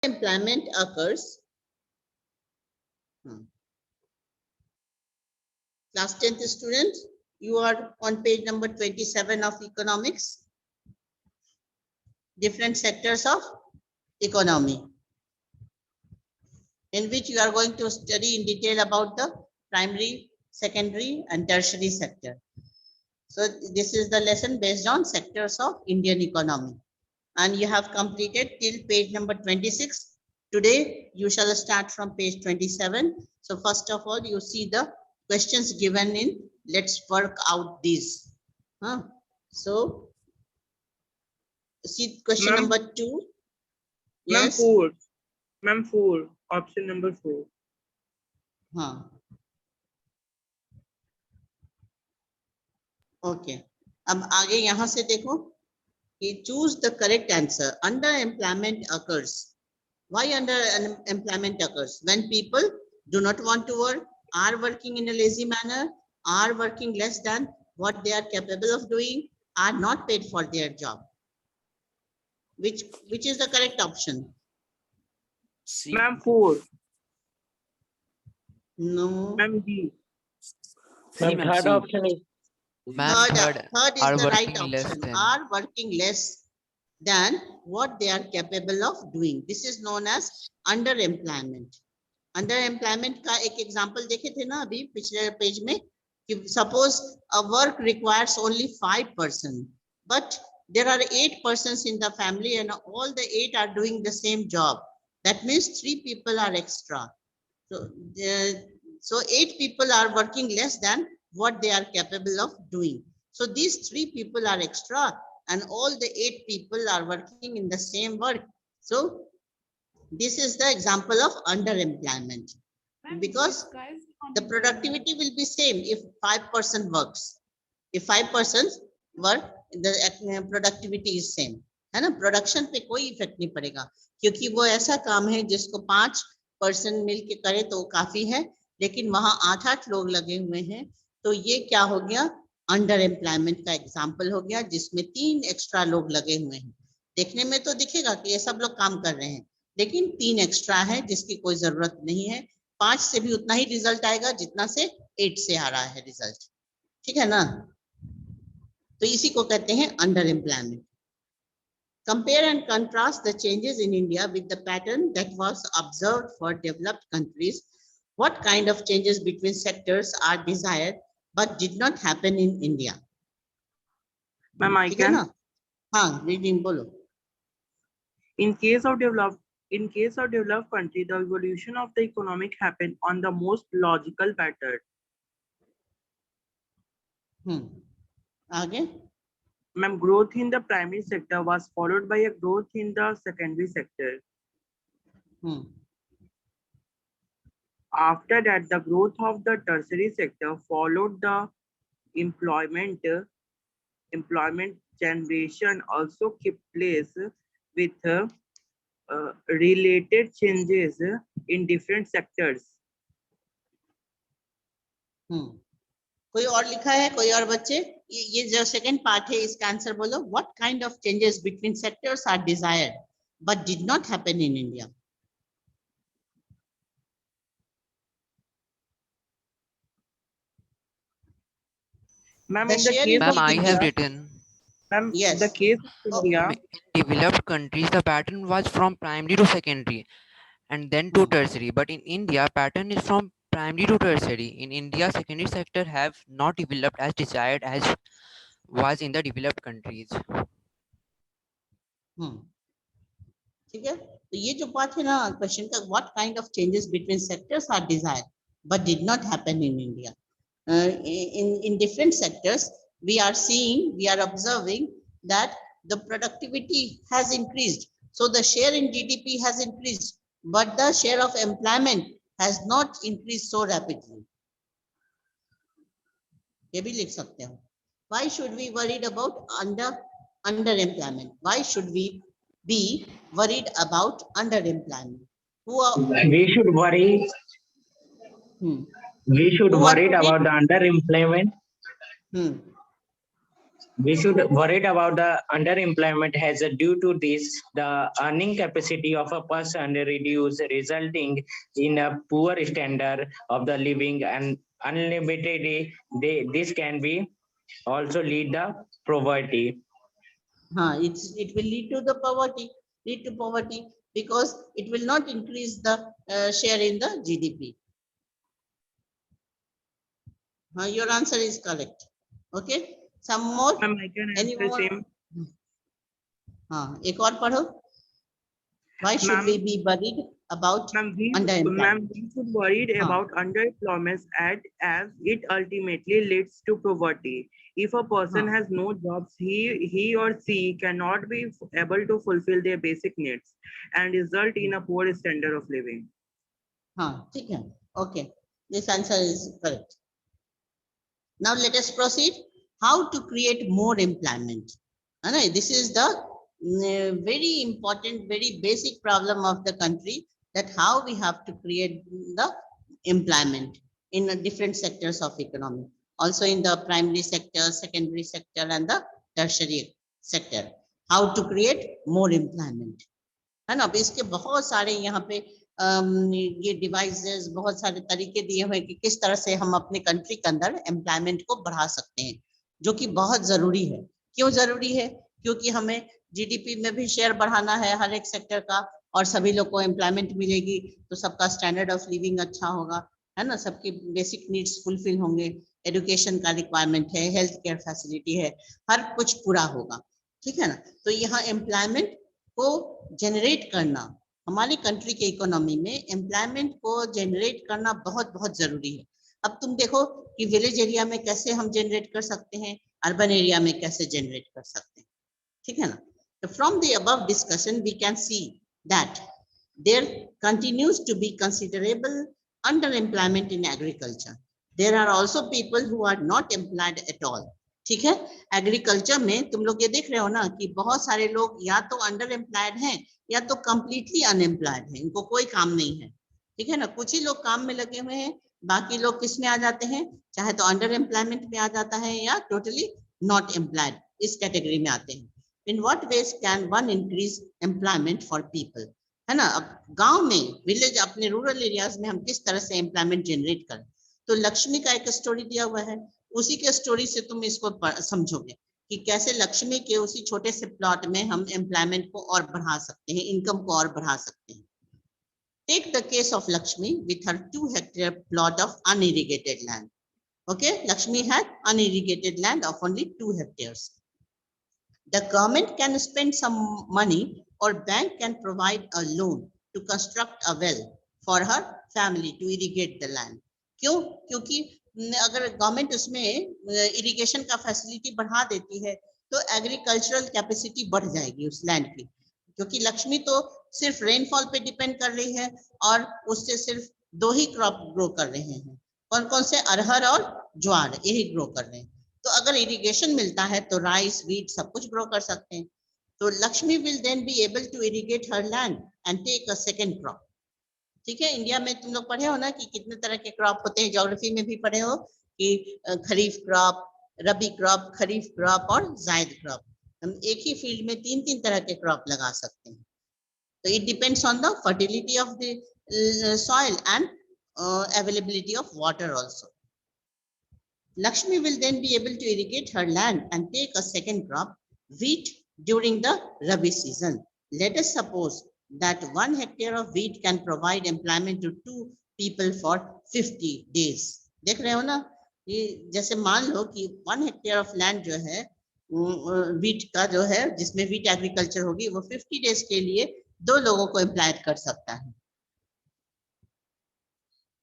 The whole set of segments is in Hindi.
employment occurs. Class 10th students, you are on page number 27 of economics. Different sectors of economy, in which you are going to study in detail about the primary, secondary and tertiary sector. So this is the lesson based on sectors of Indian economy. And you have completed till page number 26. Today, you shall start from page 27. So first of all, you see the questions given in, let's work out these. So, see question number 2. Yes. Ma'am, 4. Option number 4. Okay. अब आगे यहाँ से देखो कि choose the correct answer. Underemployment occurs. Why underemployment occurs? When people do not want to work, are working in a lazy manner, are working less than what they are capable of doing, are not paid for their job. Which is the correct option? Ma'am, 4. No. Ma'am, D. Ma'am, third option is. Third is the right option. Are working less than what they are capable of doing. This is known as underemployment. Underemployment का एक example देखे थे ना अभी पिछले पेज में कि suppose a work requires only 5 persons, but there are 8 persons in the family and all the 8 are doing the same job. That means 3 people are extra. So 8 people are working less than what they are capable of doing. So these 3 people are extra and all the 8 people are working in the same work. So this is the example of underemployment, because the productivity will be same if 5% works. If 5 persons work, the productivity is same. है ना, प्रोडक्शन पे कोई इफेक्ट नहीं पड़ेगा क्योंकि वो ऐसा काम है जिसको 5 पर्सन मिलके करे तो काफी है, लेकिन वहां 8 लोग लगे हुए हैं, तो ये क्या हो गया, अंडर एम्प्लॉयमेंट का एग्जाम्पल हो गया, जिसमें 3 एक्स्ट्रा लोग लगे हुए हैं। देखने में तो दिखेगा कि ये सब लोग काम कर रहे हैं, लेकिन 3 एक्स्ट्रा है जिसकी कोई जरूरत नहीं है। 5 से भी उतना ही रिजल्ट आएगा जितना से 8 से आ रहा है रिजल्ट, ठीक है ना। तो इसी को कहते हैं under employment. Compare and contrast the changes in India with the pattern that was observed for developed countries. What kind of changes between sectors are desired but did not happen in India? Ma'am, I can. हाँ, reading बोलो. In case of developed country, the evolution of the economic happened on the most logical pattern. आगे. Ma'am, growth in the primary sector was followed by a growth in the secondary sector. After that, the growth of the tertiary sector followed the employment generation also kept place with related changes in different sectors. कोई और लिखा है, कोई और बच्चे? ये जो सेकंड पार्ट है इसका आंसर बोलो. What kind of changes between sectors are desired but did not happen in India? Ma'am, I have written. Ma'am, yes. The case of India. In developed countries, the pattern was from primary to secondary and then to tertiary. But in India, pattern is from primary to tertiary. In India, secondary sector have not developed as desired as was in the developed countries. ठीक है, तो ये जो बात है ना क्वेश्चन का, what kind of changes between sectors are desired but did not happen in India. In different sectors we are seeing, we are observing that the productivity has increased, so the share in GDP has increased, but the share of employment has not increased so rapidly. ये भी लिख सकते हो. Why should we worried about underemployment? Why should we be worried about underemployment? We should worry. We should worry about the underemployment. We should worried about the underemployment as due to this, the earning capacity of a person reduce, resulting in a poor standard of the living and unlimited. This can be also lead the poverty. It will lead to the poverty because it will not increase the share in the GDP. Your answer is correct. Okay, some more. Ma'am, I can answer Anyone? same. हाँ, एक और पढ़ो. Why should Ma'am, we be worried about underemployment? we should worried about underemployment as it ultimately leads to poverty. If a person has no jobs, he or she cannot be able to fulfill their basic needs and result in a poor standard of living. हाँ, ठीक है. Okay, this answer is correct. Now let us proceed. How to create more employment? This is the very important, very basic problem of the country, that how we have to create the employment in the different sectors of economy, also in the primary sector, secondary sector, and the tertiary sector. How to create more employment, है ना. अब इसके बहुत सारे यहाँ पे ये डिवाइसेस, बहुत सारे तरीके दिए हुए कि किस तरह से हम अपने कंट्री के अंदर एम्प्लॉयमेंट को बढ़ा सकते हैं, जो कि बहुत जरूरी है. क्यों जरूरी है? क्योंकि हमें जीडीपी में भी शेयर बढ़ाना है हर एक सेक्टर का, और सभी लोग को एम्प्लॉयमेंट मिलेगी तो सबका स्टैंडर्ड ऑफ लिविंग अच्छा होगा, है ना. सबकी बेसिक नीड्स फुलफिल होंगे, एजुकेशन का रिक्वायरमेंट है, हेल्थ केयर फैसिलिटी है, हर कुछ पूरा होगा. ठीक है ना. तो यहाँ एम्प्लॉयमेंट को जनरेट करना, हमारी कंट्री के इकोनॉमी में एम्प्लॉयमेंट को जनरेट करना बहुत बहुत जरूरी है. अब तुम देखो कि विलेज एरिया में कैसे हम जनरेट कर सकते हैं, अर्बन एरिया में कैसे जनरेट कर सकते हैं. ठीक है ना. तो from the above discussion we can see that there continues to be considerable underemployment in agriculture. There are also people who are not employed at all. ठीक है. एग्रीकल्चर में तुम लोग ये देख रहे हो ना कि बहुत सारे लोग या तो अंडर एम्प्लॉयड हैं या तो कंप्लीटली अनएम्प्लॉयड हैं, इनको कोई काम नहीं है. ठीक है ना. कुछ ही लोग काम में लगे हुए हैं, बाकी लोग किस में आ जाते हैं, चाहे तो अंडर एम्प्लॉयमेंट में आ जाता है या टोटली नॉट एम्प्लॉयड, इस कैटेगरी में आते हैं. In what veg can one increase employment for people, है ना. अब गांव में, विलेज, अपने रूरल एरियाज में हम किस तरह से एम्प्लॉयमेंट जनरेट करें, तो लक्ष्मी का एक स्टोरी दिया हुआ है, उसी के स्टोरी से तुम इसको समझोगे कि कैसे लक्ष्मी के उसी छोटे से प्लॉट में हम एम्प्लॉयमेंट को और बढ़ा सकते हैं, इनकम को और बढ़ा सकते हैं. Take the case of Lakshmi with her 2 hectare plot of unirrigated land. Okay, Lakshmi had unirrigated land of only 2 hectares. The government can spend some money or bank can provide a loan to construct a well for her family to irrigate the land. क्यों? क्योंकि अगर गवर्नमेंट उसमें इरिगेशन का फैसिलिटी बढ़ा देती है तो एग्रीकल्चरल कैपेसिटी बढ़ जाएगी उस लैंड की, क्योंकि लक्ष्मी तो सिर्फ रेनफॉल पे डिपेंड कर रही है और उससे सिर्फ 2 ही क्रॉप ग्रो कर रहे हैं. कौन कौन से? अरहर और ज्वार, यही ग्रो कर रहे हैं. तो अगर इरिगेशन मिलता है तो राइस, व्हीट सब कुछ ग्रो कर सकते हैं. तो Lakshmi will then be able to irrigate her land and take a second crop. ठीक है. इंडिया में तुम लोग पढ़े हो ना कि कितने तरह के क्रॉप होते हैं, ज्योग्राफी में भी पढ़े हो कि खरीफ क्रॉप, रबी क्रॉप, खरीफ क्रॉप और जायद क्रॉप. हम एक ही फील्ड में 3 तरह के क्रॉप लगा सकते हैं. तो it depends on the fertility of the soil and availability of water also. Lakshmi will then be able to irrigate her land and take a second crop, wheat, during the Rabi season. Let us suppose that 1 hectare of wheat can provide employment to 2 people for 50 days. देख रहे हो ना, ये जैसे मान लो कि 1 hectare of land जो है wheat का जो है, जिसमें wheat agriculture होगी, वो 50 days के लिए 2 लोगों को एम्प्लॉयड कर सकता है.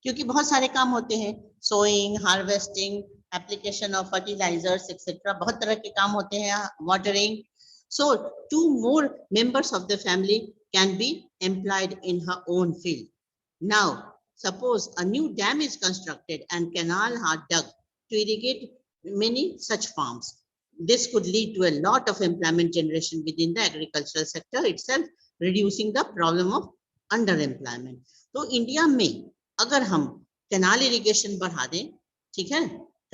क्योंकि बहुत सारे काम होते हैं, sowing, harvesting, application of fertilizers etcetera, बहुत तरह के काम होते हैं, watering. So 2 more members of the family can be employed in her own field. Now, suppose a new dam is constructed and canal are dug to irrigate many such farms. This could lead to a lot of employment generation within the agricultural sector itself, reducing the problem of underemployment. तो इंडिया में अगर हम कैनाल इरिगेशन बढ़ा दें, ठीक है,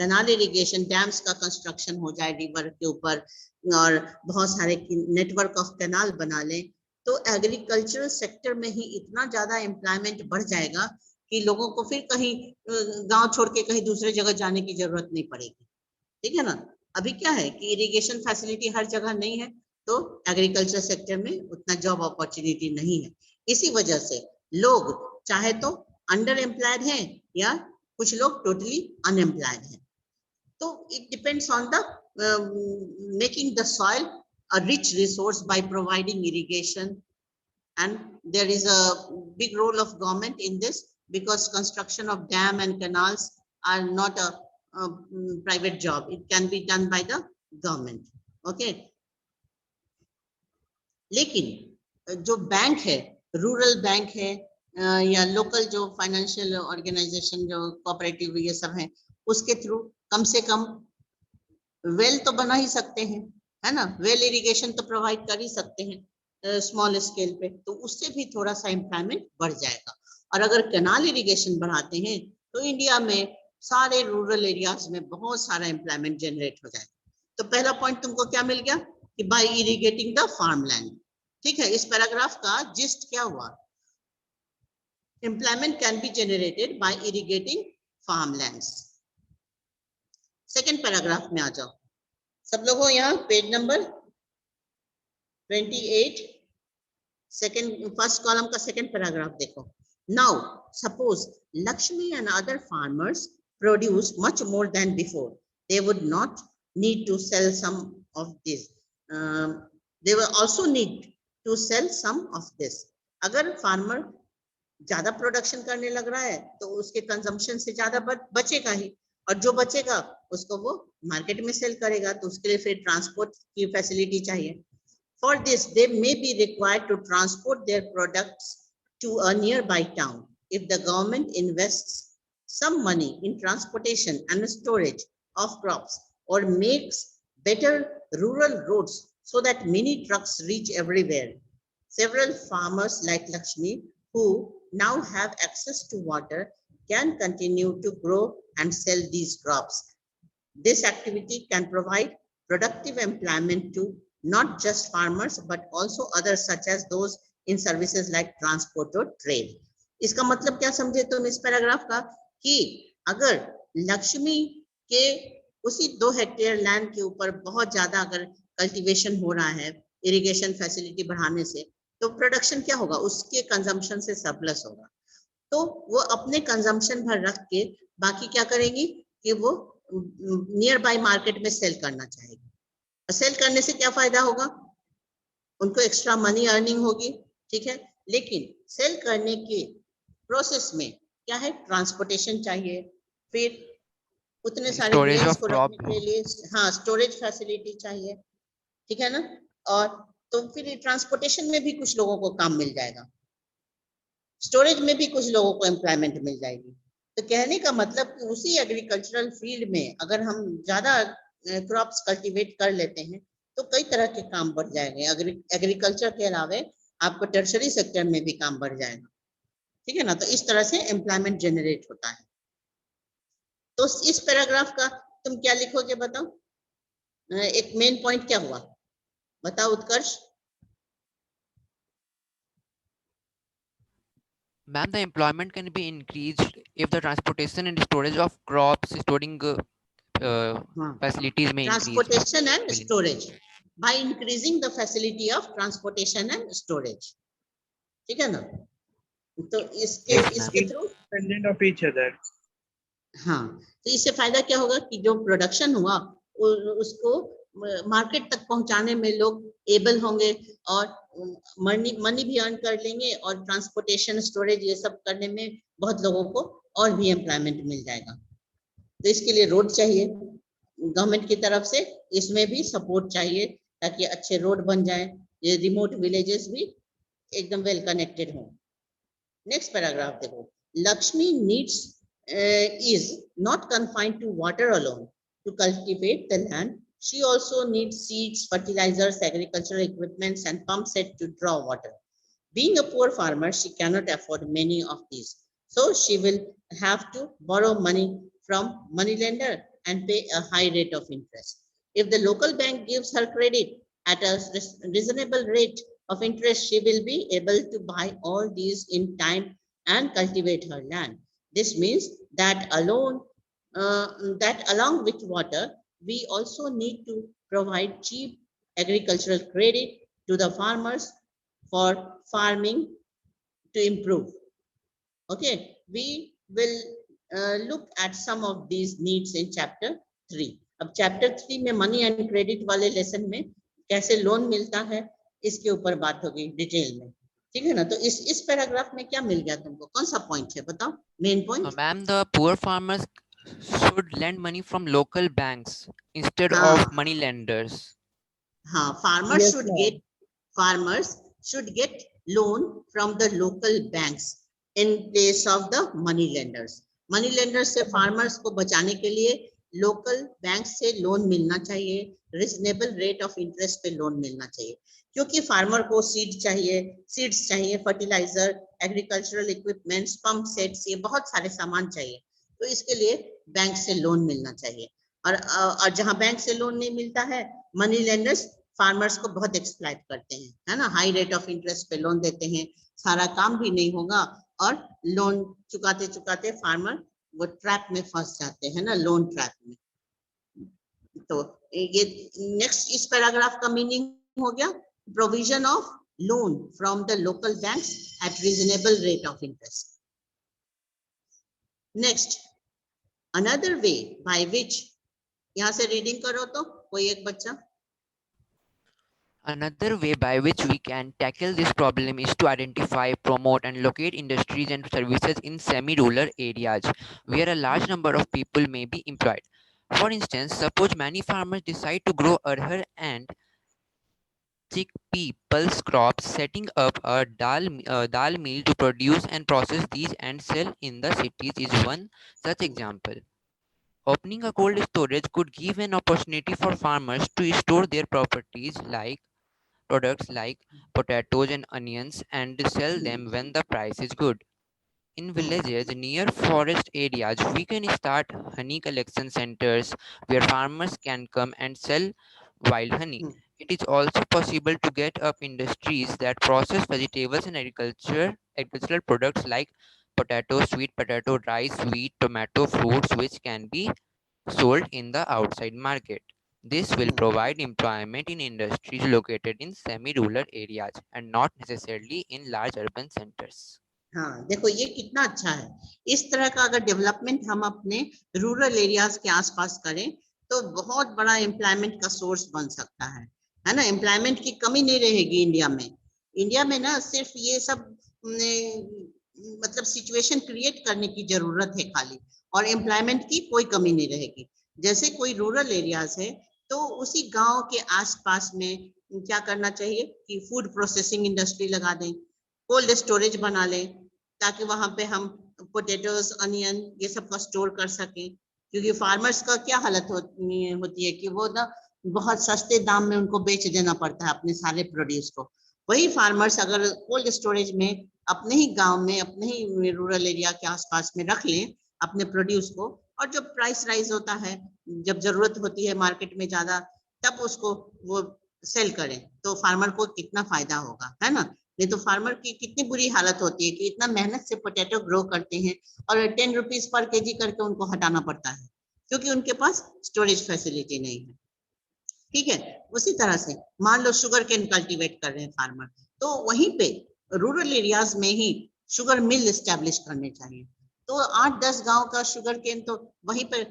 कैनाल इरिगेशन, डैम्स का कंस्ट्रक्शन हो जाए रिवर के ऊपर और बहुत सारे नेटवर्क ऑफ कैनाल बना लें, तो एग्रीकल्चरल सेक्टर में ही इतना ज्यादा एम्प्लॉयमेंट बढ़ जाएगा कि लोगों को फिर कहीं गांव छोड़ के कहीं दूसरे जगह जाने की जरूरत नहीं पड़ेगी। ठीक है ना। अभी क्या है कि इरिगेशन फैसिलिटी हर जगह नहीं है, तो एग्रीकल्चर सेक्टर में उतना जॉब अपॉर्चुनिटी नहीं है। इसी वजह से लोग चाहे तो अंडर एम्प्लॉयड हैं या कुछ लोग टोटली अनएम्प्लॉयड हैं। तो it depends on the making the soil a rich resource by providing irrigation, and there is a big role of government in this, because construction of dam and canals are not a private job. It can be done by the government. Okay. लेकिन जो बैंक है, रूरल बैंक है या लोकल जो फाइनेंशियल ऑर्गेनाइजेशन जो कोऑपरेटिव ये सब है, उसके थ्रू कम से कम वेल तो बना ही सकते हैं, है ना। वेल इरिगेशन तो प्रोवाइड कर ही सकते हैं स्मॉल स्केल पे, तो उससे भी थोड़ा सा एम्प्लॉयमेंट बढ़ जाएगा। और अगर कैनाल इरिगेशन बढ़ाते हैं तो इंडिया में सारे रूरल एरियाज में बहुत सारा एम्प्लॉयमेंट जनरेट हो जाएगा। तो पहला पॉइंट तुमको क्या मिल गया कि बाय इरिगेटिंग द फार्मलैंड। ठीक है, इस पैराग्राफ का जिस्ट क्या हुआ, employment can be generated by irrigating farmlands. Second paragraph में आ जाओ सब लोगों, यहाँ page number 28 second first column का सेकेंड पैराग्राफ देखो। Now suppose Lakshmi and other farmers produce much more than before. They would not need to sell some of this. They will also need to sell some of this. अगर फार्मर ज्यादा प्रोडक्शन करने लग रहा है तो उसके कंजम्पशन से ज्यादा बचेगा ही, और जो बचेगा उसको वो मार्केट में सेल करेगा, तो उसके लिए फिर ट्रांसपोर्ट की फैसिलिटी चाहिए। For this, they may be required to transport their products to a nearby town. If the government invests some money in transportation and storage of crops, or makes better rural roads so that mini trucks reach everywhere, several farmers like Lakshmi, who now have access to water, can continue to grow and sell these crops. This activity can provide productive employment to not just farmers but also others such as those in services like transport or trade. इसका मतलब क्या समझे तुम इस पैराग्राफ का, कि अगर लक्ष्मी के उसी 2 हेक्टेयर लैंड के ऊपर बहुत ज्यादा अगर कल्टीवेशन हो रहा है इरिगेशन फैसिलिटी बढ़ाने से, तो प्रोडक्शन क्या होगा, उसके कंजम्पशन से सरप्लस होगा, तो वो अपने कंजम्पशन भर रख के बाकी क्या करेंगी कि वो नियर बाय मार्केट में सेल करना चाहेगी। और सेल करने से क्या फायदा होगा, उनको एक्स्ट्रा मनी अर्निंग होगी। ठीक है, लेकिन सेल करने के प्रोसेस में क्या है, ट्रांसपोर्टेशन चाहिए, फिर उतने सारे ग्रेन्स को रखने के लिए हाँ स्टोरेज फैसिलिटी चाहिए। ठीक है ना, और तो फिर ट्रांसपोर्टेशन में भी कुछ लोगों को काम मिल जाएगा, स्टोरेज में भी कुछ लोगों को एम्प्लॉयमेंट मिल जाएगी। तो कहने का मतलब कि उसी एग्रीकल्चरल फील्ड में अगर हम ज्यादा क्रॉप्स कल्टीवेट कर लेते हैं तो कई तरह के काम बढ़ जाएंगे। एग्रीकल्चर के अलावा आपको टर्शरी सेक्टर में भी काम बढ़ जाएगा। ठीक है ना, तो इस तरह से एम्प्लॉयमेंट जनरेट होता है। तो इस पैराग्राफ का तुम क्या लिखोगे बताओ, एक मेन पॉइंट क्या हुआ बताओ उत्कर्ष। Ma'am, the employment can be increased if the transportation and storage of crops, storing facilities may increase. Transportation and storage, by increasing the facility of transportation and storage. ठीक है ना, तो इसके through Dependent of each other. हाँ, तो इससे फायदा क्या होगा कि जो प्रोडक्शन हुआ उसको मार्केट तक पहुंचाने में लोग एबल होंगे और मनी भी अर्न कर लेंगे, और ट्रांसपोर्टेशन स्टोरेज ये सब करने में बहुत लोगों को और भी एम्प्लॉयमेंट मिल जाएगा। तो इसके लिए रोड चाहिए गवर्नमेंट की तरफ से, इसमें भी सपोर्ट चाहिए ताकि अच्छे रोड बन जाए, ये रिमोट विलेजेस भी एकदम वेल कनेक्टेड हो। नेक्स्ट पैराग्राफ देखो, Lakshmi needs is not confined to water alone to cultivate the land. She also needs seeds, fertilizers, agricultural equipments, and pump set to draw water. Being a poor farmer, she cannot afford many of these, so she will have to borrow money from moneylender and pay a high rate of interest. If the local bank gives her credit at a reasonable rate of interest, she will be able to buy all these in time and cultivate her land. This means that along with water, we also need to provide cheap agricultural credit to the farmers for farming to improve. Okay, we will look at some of these needs in chapter 3. अब chapter 3 में मनी एंड क्रेडिट वाले लेसन में कैसे लोन मिलता है इसके ऊपर बात होगी डिटेल में, ठीक है ना। तो इस पैराग्राफ में क्या मिल गया तुमको, कौन सा पॉइंट है बताओ, main point. Ma'am, the poor farmers should lend money from local banks instead हाँ of money lenders. हाँ, farmers Yes, should ma'am. get loan from the local banks in place of the money lenders. Money lender से फार्मर्स को बचाने के लिए लोकल बैंक से लोन मिलना चाहिए, रिजनेबल रेट ऑफ इंटरेस्ट पे लोन मिलना चाहिए, क्योंकि फार्मर को सीड्स चाहिए, fertilizer, agricultural equipments, pump sets, ये बहुत सारे सामान चाहिए, तो इसके लिए बैंक से लोन मिलना चाहिए। और जहां बैंक से लोन नहीं मिलता है, मनी लेंडर्स फार्मर्स को बहुत एक्सप्लॉइट करते हैं, है ना, हाई रेट ऑफ इंटरेस्ट पे लोन देते हैं, सारा काम भी नहीं होगा और लोन चुकाते चुकाते फार्मर वो ट्रैप में फंस जाते हैं ना, लोन ट्रैप में। तो ये नेक्स्ट इस पैराग्राफ का मीनिंग हो गया, provision of loan from the local banks eight reasonable rate of interest. Next, another way by which, यहाँ से रीडिंग करो तो कोई एक बच्चा। Another way by which we can tackle this problem is to identify, promote, and locate industries and services in semi-rural areas where a large number of people may be employed. For instance, suppose many farmers decide to grow arhar and chickpea pulse crops, setting up a dal mill to produce and process these and sell in the cities is one such example. Opening a cold storage could give an opportunity for farmers to store their products like potatoes and onions and sell them when the price is good. In villages near forest areas, we can start honey collection centers where farmers can come and sell wild honey. It is also possible to get up industries that process vegetables and agricultural products like potato, sweet potato, rice, wheat, tomato, fruits, which can be sold in the outside market. This will provide employment in industries located in semi-rural areas and not necessarily in large urban centers. हाँ देखो ये कितना अच्छा है, इस तरह का अगर डेवलपमेंट हम अपने रूरल एरियाज के आसपास करें तो बहुत बड़ा एम्प्लॉयमेंट का सोर्स बन सकता है ना। एम्प्लॉयमेंट की कमी नहीं रहेगी इंडिया में ना, सिर्फ ये सब मतलब सिचुएशन क्रिएट करने की जरूरत है खाली, और एम्प्लॉयमेंट की कोई कमी नहीं रहेगी। जैसे कोई रूरल एरियाज है तो उसी गांव के आसपास में क्या करना चाहिए कि फूड प्रोसेसिंग इंडस्ट्री लगा दें, कोल्ड स्टोरेज बना लें, ताकि वहां पे हम पोटैटोज, अनियन ये सब का स्टोर कर सकें, क्योंकि फार्मर्स का क्या हालत होती है कि वो ना बहुत सस्ते दाम में उनको बेच देना पड़ता है अपने सारे प्रोड्यूस को। वही फार्मर्स अगर कोल्ड स्टोरेज में अपने ही गांव में, अपने ही रूरल एरिया के आसपास में रख लें अपने प्रोड्यूस को, और जब प्राइस राइज होता है, जब जरूरत होती है मार्केट में ज्यादा, तब उसको वो सेल करें, तो फार्मर को कितना फायदा होगा, है ना। नहीं तो फार्मर की कितनी बुरी हालत होती है कि इतना मेहनत से पोटैटो ग्रो करते हैं और 10 रुपीज पर केजी करके उनको हटाना पड़ता है, क्योंकि उनके पास स्टोरेज फैसिलिटी नहीं है। ठीक है, उसी तरह से मान लो शुगर केन कल्टीवेट कर रहे हैं फार्मर, तो वहीं पे रूरल एरियाज में ही शुगर मिल एस्टेब्लिश करने चाहिए, तो 8-10 गांव का शुगर केन तो वहीं पर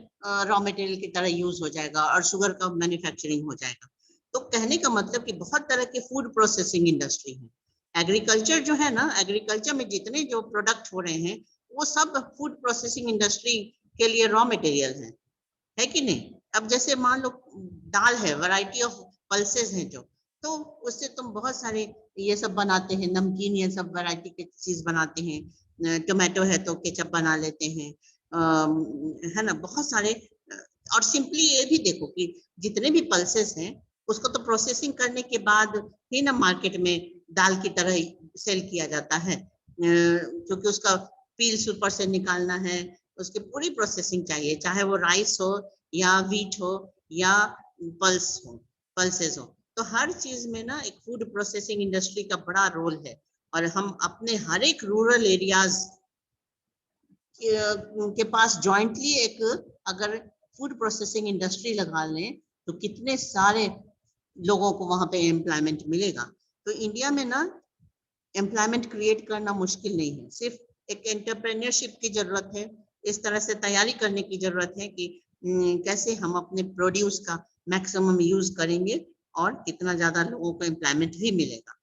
रॉ मटेरियल की तरह यूज हो जाएगा और शुगर का मैन्युफैक्चरिंग हो जाएगा। तो कहने का मतलब कि बहुत तरह के फूड प्रोसेसिंग इंडस्ट्री है। एग्रीकल्चर जो है ना, एग्रीकल्चर में जितने जो प्रोडक्ट हो रहे हैं वो सब फूड प्रोसेसिंग इंडस्ट्री के लिए रॉ मटेरियल है कि नहीं। अब जैसे मान लो दाल है, वैरायटी ऑफ पल्सेस हैं जो, तो उससे तुम बहुत सारे ये सब बनाते हैं, नमकीन ये सब वैरायटी की चीज बनाते हैं, टोमेटो है तो केचप बना लेते हैं, है ना, बहुत सारे। और सिंपली ये भी देखो कि जितने भी पल्सेस हैं उसको तो प्रोसेसिंग करने के बाद ही ना मार्केट में दाल की तरह सेल किया जाता है, क्योंकि उसका पील्स ऊपर से निकालना है, उसकी पूरी प्रोसेसिंग चाहिए, चाहे वो राइस हो या व्हीट हो या पल्सेस हो, तो हर चीज में ना एक फूड प्रोसेसिंग इंडस्ट्री का बड़ा रोल है। और हम अपने हर एक रूरल एरियाज के पास जॉइंटली एक अगर फूड प्रोसेसिंग इंडस्ट्री लगा लें तो कितने सारे लोगों को वहां पे एम्प्लॉयमेंट मिलेगा। तो इंडिया में ना एम्प्लॉयमेंट क्रिएट करना मुश्किल नहीं है, सिर्फ एक एंटरप्रेन्योरशिप की जरूरत है। इस तरह से तैयारी करने की जरूरत है कि कैसे हम अपने प्रोड्यूस का मैक्सिमम यूज करेंगे और कितना ज्यादा लोगों को एम्प्लॉयमेंट भी मिलेगा।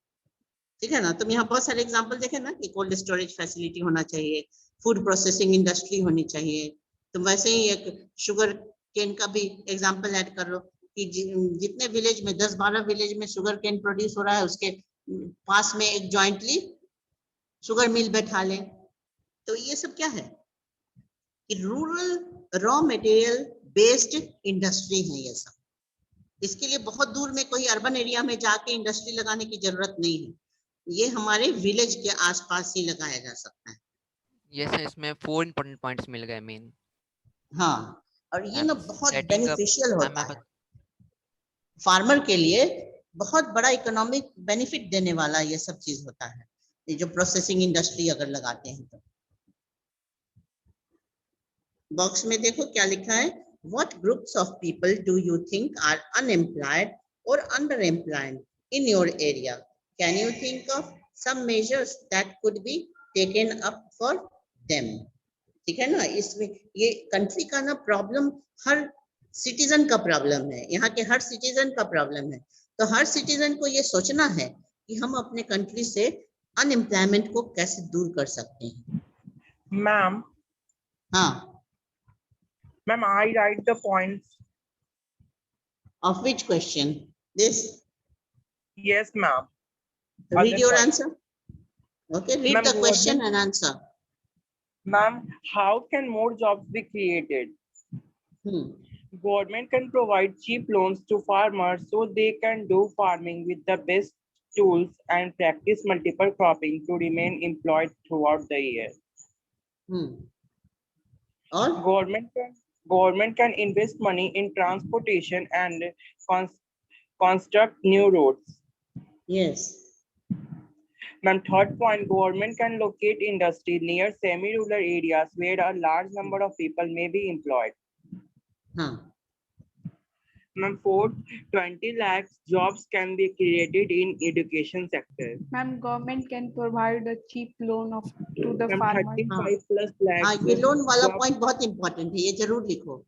ठीक है ना। तुम यहाँ बहुत सारे एग्जांपल देखे ना कि कोल्ड स्टोरेज फैसिलिटी होना चाहिए, फूड प्रोसेसिंग इंडस्ट्री होनी चाहिए। तो वैसे ही एक शुगर केन का भी एग्जांपल ऐड कर लो कि जितने विलेज में 10-12 विलेज में शुगर केन प्रोड्यूस हो रहा है, उसके पास में एक जॉइंटली शुगर मिल बैठा लें। तो ये सब क्या है कि rural raw material based industry है ये सब। इसके लिए बहुत दूर में कोई अर्बन एरिया में जाके इंडस्ट्री लगाने की जरूरत नहीं है, ये हमारे विलेज के आसपास ही लगाया जा सकता है। Yes, sir, इसमें 4 important points मिल गए मेन। हाँ, और ये ना बहुत सेटिंग अप बेनिफिशियल होता मैं है फार्मर के लिए, बहुत बड़ा इकोनॉमिक बेनिफिट देने वाला ये सब चीज होता है, ये जो प्रोसेसिंग इंडस्ट्री अगर लगाते हैं तो। बॉक्स में देखो क्या लिखा है, what groups of people do you think are unemployed और underemployed in your area, can you think of some measures that could be taken up for them. ठीक है ना। इसमें ये कंट्री का ना प्रॉब्लम हर सिटीजन का प्रॉब्लम है, यहाँ के हर सिटीजन का प्रॉब्लम है। तो हर सिटीजन को ये सोचना है कि हम अपने कंट्री से अनएम्प्लॉयमेंट को कैसे दूर कर सकते हैं। Ma'am, हाँ, ma'am, I write the points. of which question? This? Yes, ma'am. Read your Other answer. Okay, read Ma'am, the question and answer. Ma'am, how can more jobs be created? Government can provide cheap loans to farmers so they can do farming with the best tools and practice multiple cropping to remain employed throughout the year. Or? Government can invest money in transportation and construct new roads. Yes. Ma'am, third point, government can locate industry near semi-rural areas where a large number of people may be employed. Ma'am, fourth, 20 lakhs jobs can be created in education sector. Ma'am, government can provide a cheap loan to the Ma'am, farmer. 35 plus lakhs. ये लोन वाला पॉइंट बहुत इंपॉर्टेंट है, ये जरूर लिखो।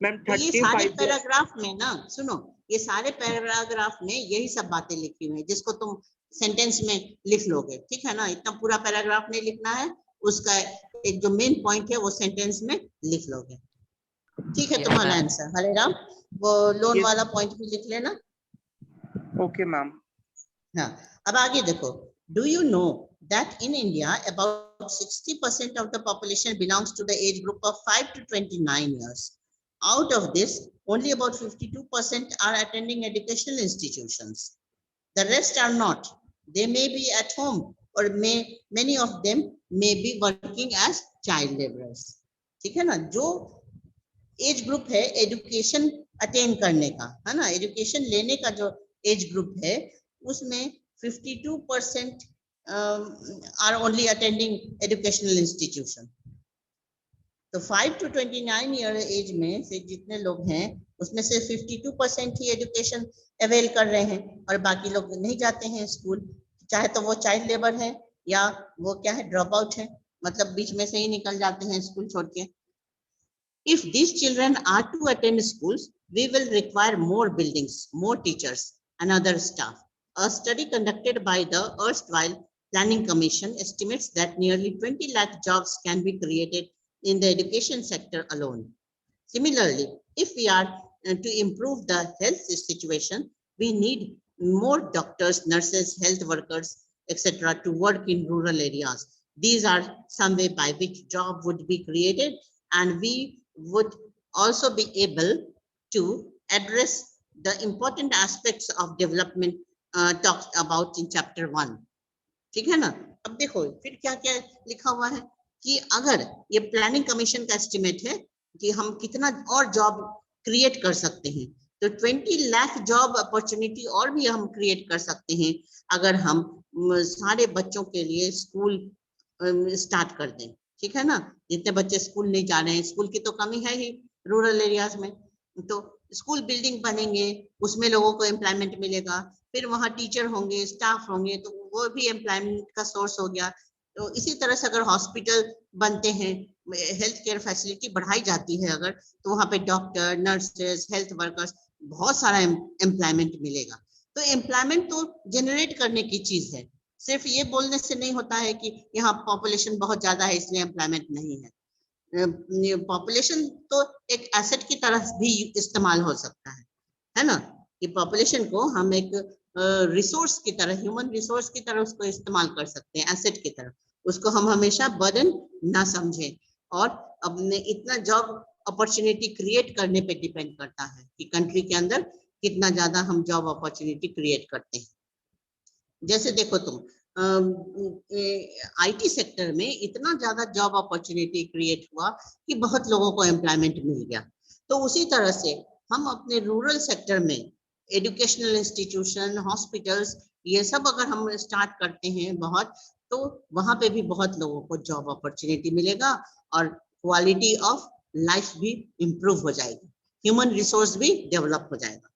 Ma'am, तो ये सारे 35 पैराग्राफ में ना सुनो, ये सारे पैराग्राफ में यही सब बातें लिखी हुई है जिसको तुम सेंटेंस में लिख लोगे। ठीक है ना, इतना पूरा पैराग्राफ नहीं लिखना है, उसका एक जो मेन पॉइंट है वो सेंटेंस में लिख लोगे। ठीक है, तुम्हारा आंसर। हरे राम, वो लोन वाला पॉइंट भी लिख लेना। Okay ma'am. हाँ, अब आगे देखो। Do you know that in India about 60% of the population belongs to the age group of 5 to 29 years. Out of this, only about 52% are attending educational institutions. The rest are not. They may be at home or many of them may be working as child laborers. ठीक है ना, जो एज ग्रुप है एजुकेशन अटेन करने का, है ना, एजुकेशन लेने का जो एज ग्रुप है उसमें 52% are only attending educational institution. तो 5 to 29 ईयर एज में से जितने लोग हैं उसमें से 52% ही एजुकेशन अवेल कर रहे हैं और बाकी लोग नहीं जाते हैं स्कूल, चाहे तो वो चाइल्ड लेबर है या वो क्या है, ड्रॉप आउट है, मतलब बीच में से ही निकल जाते हैं स्कूल छोड़ के। If these children are to attend schools, we will require more buildings, more teachers and other staff. A study conducted by the erstwhile Planning Commission estimates that nearly 20 lakh jobs can be created in the education sector alone. Similarly, if we are to improve the health situation, we need more doctors, nurses, health workers, etc. to work in rural areas. These are some way by which job would be created and we would also be able to address the important aspects of development talked about in chapter 1. ठीक है ना। अब देखो फिर क्या क्या लिखा हुआ है कि अगर ये प्लानिंग कमीशन का एस्टिमेट है कि हम कितना और जॉब क्रिएट कर सकते हैं। तो 20 लाख जॉब अपॉर्चुनिटी और भी हम क्रिएट कर सकते हैं अगर हम सारे बच्चों के लिए स्कूल स्टार्ट कर दें। ठीक है ना, जितने बच्चे स्कूल नहीं जा रहे हैं, स्कूल की तो कमी है ही रूरल एरियाज में, तो स्कूल बिल्डिंग बनेंगे, उसमें लोगों को एम्प्लॉयमेंट मिलेगा, फिर वहाँ टीचर होंगे, स्टाफ होंगे, तो वो भी एम्प्लॉयमेंट का सोर्स हो गया। तो इसी तरह से अगर हॉस्पिटल बनते हैं, हेल्थ केयर फैसिलिटी बढ़ाई जाती है अगर, तो वहाँ पे डॉक्टर, नर्सेस, हेल्थ वर्कर्स, बहुत सारा एम्प्लॉयमेंट मिलेगा। तो एम्प्लॉयमेंट तो जनरेट करने की चीज है, सिर्फ ये बोलने से नहीं होता है कि यहाँ पॉपुलेशन बहुत ज्यादा है इसलिए एम्प्लॉयमेंट नहीं है। पॉपुलेशन तो एक एसेट की तरह भी इस्तेमाल हो सकता है ना, कि पॉपुलेशन को हम एक रिसोर्स की तरह, ह्यूमन रिसोर्स की तरह उसको इस्तेमाल कर सकते हैं, एसेट की तरह। उसको हम हमेशा बर्डन ना समझें, और अपने इतना जॉब अपॉर्चुनिटी क्रिएट करने पे डिपेंड करता है कि कंट्री के अंदर कितना ज्यादा हम जॉब अपॉर्चुनिटी क्रिएट करते हैं। जैसे देखो तुम आईटी सेक्टर में इतना ज्यादा जॉब अपॉर्चुनिटी क्रिएट हुआ कि बहुत लोगों को एम्प्लॉयमेंट मिल गया। तो उसी तरह से हम अपने रूरल सेक्टर में एजुकेशनल इंस्टीट्यूशन, हॉस्पिटल्स, ये सब अगर हम स्टार्ट करते हैं बहुत, तो वहां पे भी बहुत लोगों को जॉब अपॉर्चुनिटी मिलेगा और क्वालिटी ऑफ लाइफ भी इम्प्रूव हो जाएगी, ह्यूमन रिसोर्स भी डेवलप हो जाएगा,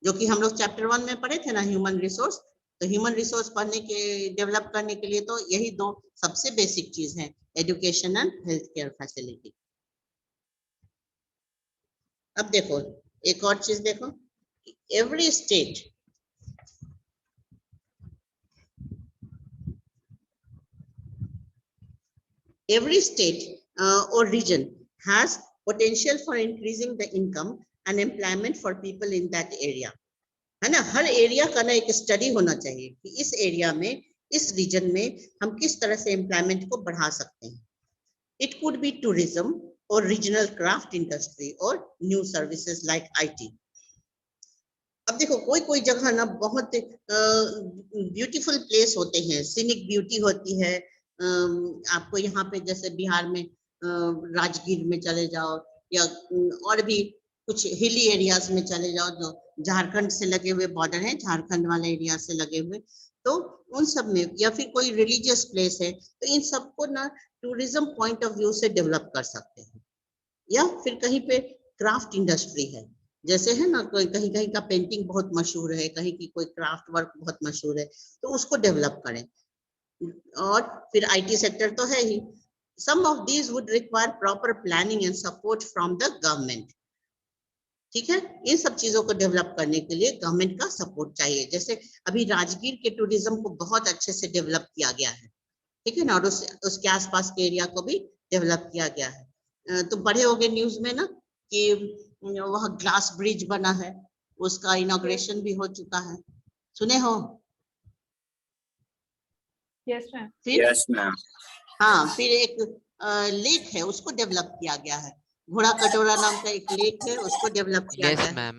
जो कि हम लोग चैप्टर 1 में पढ़े थे ना, ह्यूमन रिसोर्स। तो ह्यूमन रिसोर्स पढ़ने के, डेवलप करने के लिए तो यही दो सबसे बेसिक चीज है, education and health care facility. अब देखो एक और चीज देखो, every state or region has potential for increasing the income and employment for people in that area, है ना। हर एरिया का ना एक स्टडी होना चाहिए कि इस एरिया में, इस रीजन में हम किस तरह से एम्प्लॉयमेंट को बढ़ा सकते हैं। इट कुड बी टूरिज्म और रीजनल क्राफ्ट इंडस्ट्री और न्यू सर्विसेज लाइक आईटी। अब देखो कोई कोई जगह ना बहुत ब्यूटीफुल प्लेस होते हैं, सीनिक ब्यूटी होती है। आपको यहाँ पे जैसे बिहार में राजगीर में चले जाओ, या और भी कुछ हिली एरियाज में चले जाओ जो झारखंड से लगे हुए बॉर्डर है, झारखंड वाले एरिया से लगे हुए, तो उन सब में, या फिर कोई रिलीजियस प्लेस है, तो इन सबको ना टूरिज्म पॉइंट ऑफ व्यू से डेवलप कर सकते हैं। या फिर कहीं पे क्राफ्ट इंडस्ट्री है, जैसे है ना, कोई कहीं कहीं का पेंटिंग बहुत मशहूर है, कहीं की कोई क्राफ्ट वर्क बहुत मशहूर है, तो उसको डेवलप करें। और फिर आईटी सेक्टर तो है ही। Some of these would require proper planning and support from the government. ठीक है, इन सब चीजों को डेवलप करने के लिए गवर्नमेंट का सपोर्ट चाहिए। जैसे अभी राजगीर के टूरिज्म को बहुत अच्छे से डेवलप किया गया है, ठीक है ना, और उसके आसपास के एरिया को भी डेवलप किया गया है। तो पढ़े होंगे न्यूज में ना कि वहाँ ग्लास ब्रिज बना है, उसका इनॉग्रेशन भी हो चुका है, सुने हो? Yes, ma'am. फिर Yes, ma'am. हाँ, फिर एक लेक है, उसको डेवलप किया गया है, घोड़ा कटोरा नाम का एक लेक है, उसको डेवलप किया गया Yes, है। ma'am.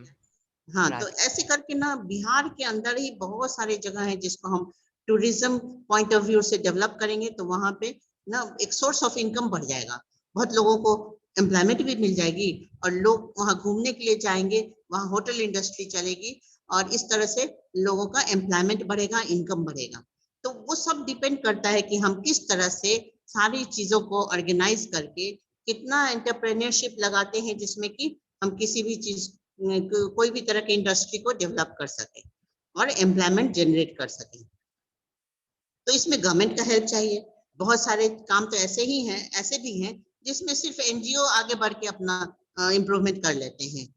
हाँ, तो Right. ऐसे करके ना बिहार के अंदर ही बहुत सारी जगह है जिसको हम टूरिज्म पॉइंट ऑफ व्यू से डेवलप करेंगे, तो वहाँ पे ना एक सोर्स ऑफ इनकम बढ़ जाएगा, बहुत लोगों को एम्प्लॉयमेंट भी मिल जाएगी, और लोग वहाँ घूमने के लिए जाएंगे, वहाँ होटल इंडस्ट्री चलेगी, और इस तरह से लोगों का एम्प्लॉयमेंट बढ़ेगा, इनकम बढ़ेगा। तो वो सब डिपेंड करता है कि हम किस तरह से सारी चीजों को ऑर्गेनाइज करके कितना एंटरप्रेन्योरशिप लगाते हैं, जिसमें कि हम किसी भी चीज, कोई भी तरह की इंडस्ट्री को डेवलप कर सके और एम्प्लॉयमेंट जनरेट कर सके। तो इसमें गवर्नमेंट का हेल्प चाहिए। बहुत सारे काम तो ऐसे ही हैं, ऐसे भी हैं जिसमें सिर्फ एनजीओ आगे बढ़ के अपना इम्प्रूवमेंट कर लेते हैं।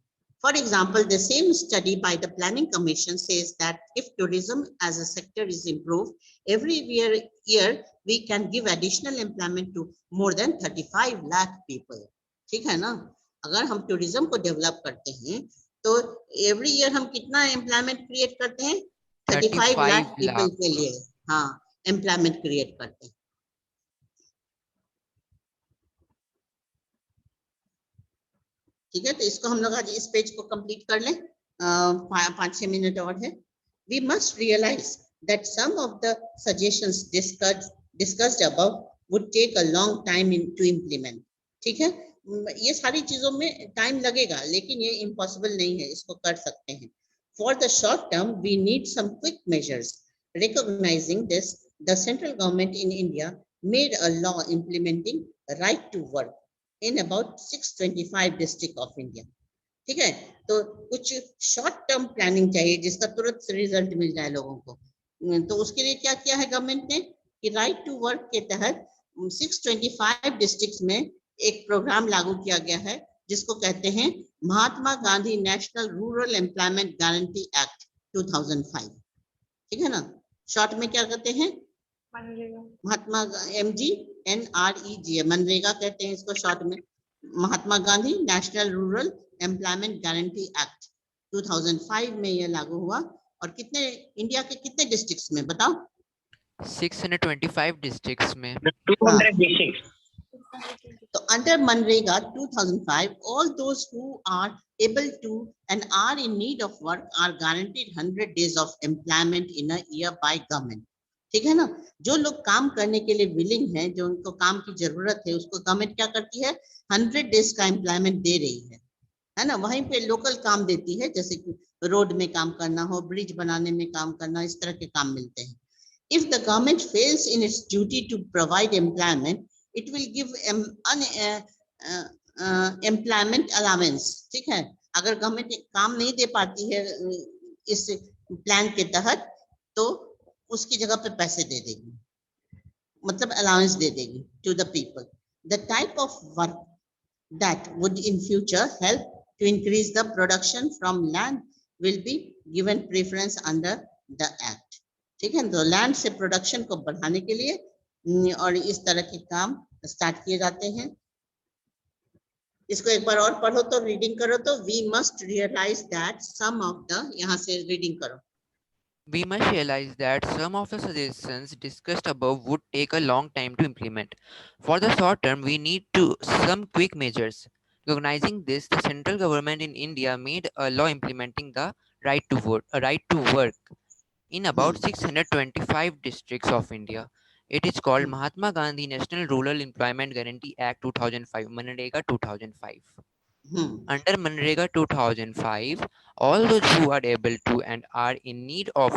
For example, the same study by the Planning Commission says that if tourism as a sector is improved, every year we can give additional employment to more than 35 lakh people. ठीक है ना, अगर हम टूरिज्म को डेवलप करते हैं तो एवरी ईयर हम कितना एम्प्लॉयमेंट क्रिएट करते हैं? 35 लाख 35 पीपल lakh. के लिए हाँ एम्प्लॉयमेंट क्रिएट करते हैं। ठीक है, तो इसको हम लोग आज इस पेज को कंप्लीट कर लें, 5-6 मिनट और है। We must realize that some of the suggestions discussed above would take a long time to implement. ठीक है, ये सारी चीजों में टाइम लगेगा, लेकिन ये इम्पॉसिबल नहीं है, इसको कर सकते हैं. For the short term we need some quick measures. Recognizing this, the central government in India made a law implementing right to work in about 625 districts of India. ठीक है, तो कुछ शॉर्ट टर्म प्लानिंग चाहिए जिसका तुरंत रिजल्ट मिल जाए लोगों को. तो उसके लिए क्या किया है गवर्नमेंट ने कि राइट टू वर्क के तहत 625 डिस्ट्रिक्ट्स में एक प्रोग्राम लागू किया गया है जिसको कहते हैं Mahatma Gandhi national rural employment guarantee act 2005. ठीक है ना, शॉर्ट में क्या कहते हैं, मनरेगा। महात्मा MGNREGA, मनरेगा कहते हैं इसको शॉर्ट में. Mahatma Gandhi national rural employment guarantee act 2005 में यह लागू हुआ. और कितने, इंडिया के कितने डिस्ट्रिक्ट्स में बताओ? 625 डिस्ट्रिक्ट्स में. 200 districts. तो under MNREGA 2005 all those who are able to and are in need of work are guaranteed 100 days of employment in a year by government. ठीक है ना, जो लोग काम करने के लिए विलिंग हैं, जो उनको काम की जरूरत है, उसको गवर्नमेंट क्या करती है, 100 डेज का एम्प्लॉयमेंट दे रही है ना. वहीं पे लोकल काम देती है, जैसे कि रोड में काम करना हो, ब्रिज बनाने में काम करना, इस तरह के काम मिलते हैं. If the government fails in its duty to provide employment, it will give employment allowance. ठीक है, अगर गवर्नमेंट काम नहीं दे पाती है इस प्लान के तहत, तो उसकी जगह पे पैसे दे देगी, मतलब अलाउंस दे देगी to the people. The type of work that would in future help to increase the production from land will be given preference under the act. ठीक है, तो लैंड से प्रोडक्शन को बढ़ाने के लिए और इस तरह के काम स्टार्ट किए जाते हैं. इसको एक बार और पढ़ो तो, रीडिंग करो तो. We must realise that some of the, यहाँ से रीडिंग करो. We must realize that some of the suggestions discussed above would take a long time to implement. For the short term, we need some quick measures. Recognizing this, the central government in India made a law implementing the right to vote, a right to work in about 625 districts of India. It is called Mahatma Gandhi National Rural Employment Guarantee Act 2005, Manrega 2005. Under Manrega 2005, all those who are able to and are in need of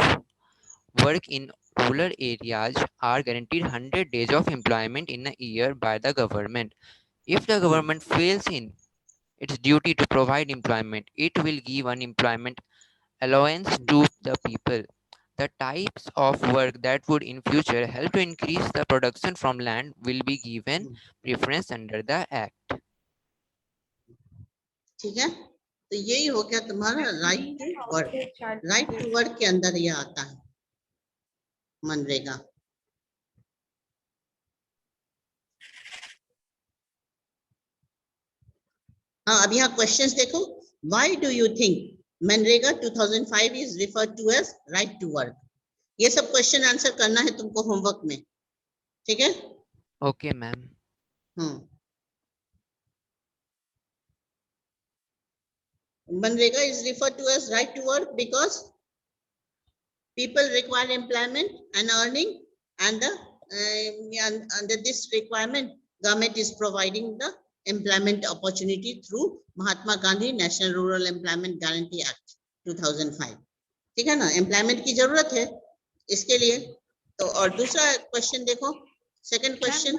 work in rural areas are guaranteed 100 days of employment in a year by the government. If the government fails in its duty to provide employment, it will give unemployment allowance to the people. The types of work that would in future help to increase the production from land will be given preference under the act. ठीक है, तो यही हो गया तुम्हारा right to work. Right to work के अंदर ये आता है मनरेगा. हाँ, अब यहाँ क्वेश्चंस देखो. व्हाई डू यू थिंक मनरेगा 2005 is referred to as right to work? ये सब क्वेश्चन आंसर करना है तुमको होमवर्क में. ठीक है, Okay, ma'am. Manrega is referred to as right to work because people require employment and earning, and under this requirement, government is providing the employment opportunity through Mahatma Gandhi National Rural Employment Guarantee Act 2005. ठीक है ना, एम्प्लॉयमेंट की जरूरत है इसके लिए. तो और दूसरा क्वेश्चन देखो, second question.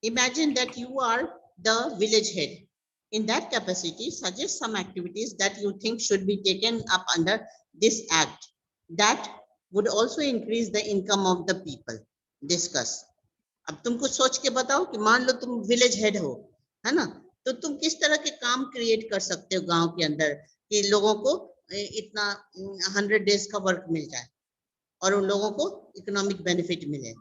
Imagine that you are the village head. In that capacity, suggest some activities that you think should be taken up under this act that would also increase the income of the people. Discuss. अब तुम कुछ सोच के बताओ कि मान लो तुम विलेज हेड हो, है ना, तो तुम किस तरह के काम क्रिएट कर सकते हो गांव के अंदर कि लोगों को इतना 100 डेज का वर्क मिल जाए और उन लोगों को इकोनॉमिक बेनिफिट मिले.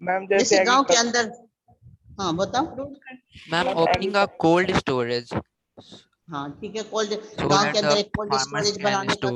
मैम जैसे गांव के अंदर. हाँ बताओ. Ma'am, opening a cold storage. हाँ ठीक है, कोल्ड So गांव that के अंदर the एक कोल्ड farmers स्टोरेज can बनाने का store